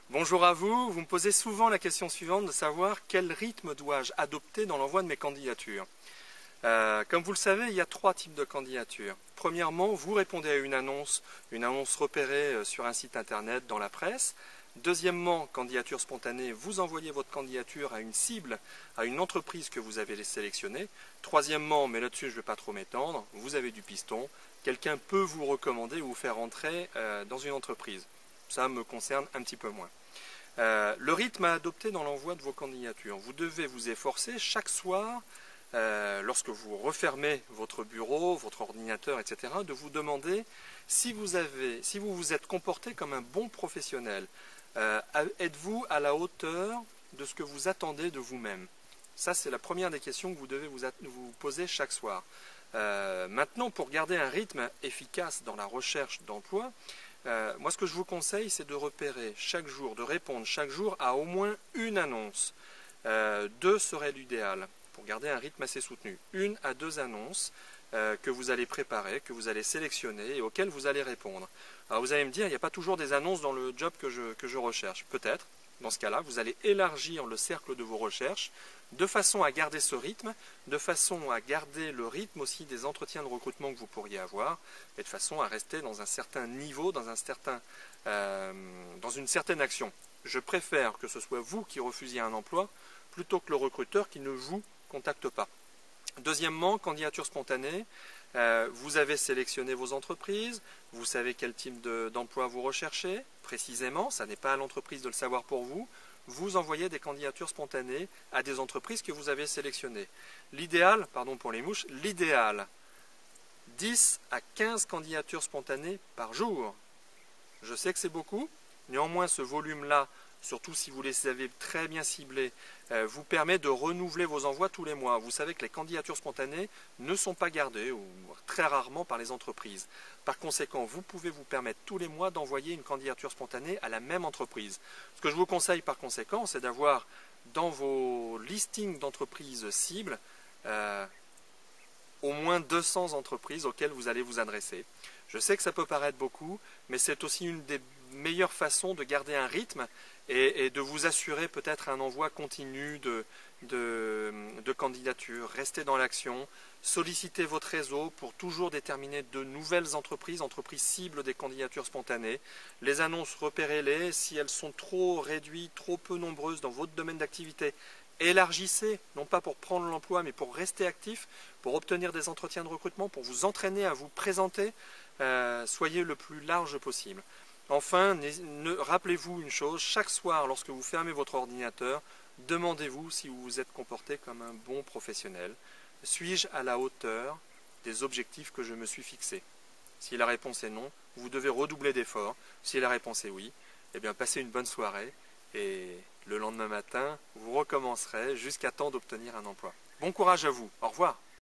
Bonjour à vous, vous me posez souvent la question suivante de savoir quel rythme dois-je adopter dans l'envoi de mes candidatures. Comme vous le savez, il y a trois types de candidatures. Premièrement, vous répondez à une annonce repérée sur un site internet, dans la presse. Deuxièmement, candidature spontanée, vous envoyez votre candidature à une cible, à une entreprise que vous avez sélectionnée. Troisièmement, mais là-dessus je ne vais pas trop m'étendre, vous avez du piston, quelqu'un peut vous recommander ou vous faire entrer dans une entreprise. Ça me concerne un petit peu moins. Le rythme à adopter dans l'envoi de vos candidatures. Vous devez vous efforcer chaque soir, lorsque vous refermez votre bureau, votre ordinateur, etc., de vous demander si vous vous êtes comporté comme un bon professionnel. Êtes-vous à la hauteur de ce que vous attendez de vous-même? Ça, c'est la première des questions que vous devez vous poser chaque soir. Maintenant, pour garder un rythme efficace dans la recherche d'emploi, moi, ce que je vous conseille, c'est de repérer chaque jour, de répondre chaque jour à au moins une annonce. Deux serait l'idéal pour garder un rythme assez soutenu. Une à deux annonces que vous allez préparer, que vous allez sélectionner et auxquelles vous allez répondre. Alors vous allez me dire, il n'y a pas toujours des annonces dans le job que je recherche. Peut-être. Dans ce cas-là, vous allez élargir le cercle de vos recherches de façon à garder ce rythme, de façon à garder le rythme aussi des entretiens de recrutement que vous pourriez avoir, et de façon à rester dans un certain niveau, dans une certaine action. Je préfère que ce soit vous qui refusiez un emploi plutôt que le recruteur qui ne vous contacte pas. Deuxièmement, candidature spontanée. Vous avez sélectionné vos entreprises, vous savez quel type d'emploi vous recherchez, précisément, ça n'est pas à l'entreprise de le savoir pour vous. Vous envoyez des candidatures spontanées à des entreprises que vous avez sélectionnées. L'idéal, pardon pour les mouches, l'idéal, 10 à 15 candidatures spontanées par jour. Je sais que c'est beaucoup, néanmoins ce volume-là, surtout si vous les avez très bien ciblés, vous permet de renouveler vos envois tous les mois. Vous savez que les candidatures spontanées ne sont pas gardées, ou très rarement par les entreprises. Par conséquent, vous pouvez vous permettre tous les mois d'envoyer une candidature spontanée à la même entreprise. Ce que je vous conseille par conséquent, c'est d'avoir dans vos listings d'entreprises cibles au moins 200 entreprises auxquelles vous allez vous adresser. Je sais que ça peut paraître beaucoup, mais c'est aussi une des meilleures façons de garder un rythme et de vous assurer peut-être un envoi continu de candidatures. Restez dans l'action, sollicitez votre réseau pour toujours déterminer de nouvelles entreprises cibles des candidatures spontanées. Les annonces, repérez-les. Si elles sont trop réduites, trop peu nombreuses dans votre domaine d'activité, élargissez, non pas pour prendre l'emploi, mais pour rester actif, pour obtenir des entretiens de recrutement, pour vous entraîner à vous présenter. Soyez le plus large possible. Enfin, rappelez-vous une chose, chaque soir, lorsque vous fermez votre ordinateur, demandez-vous si vous vous êtes comporté comme un bon professionnel. Suis-je à la hauteur des objectifs que je me suis fixés? Si la réponse est non, vous devez redoubler d'efforts. Si la réponse est oui, eh bien passez une bonne soirée et le lendemain matin, vous recommencerez jusqu'à temps d'obtenir un emploi. Bon courage à vous, au revoir.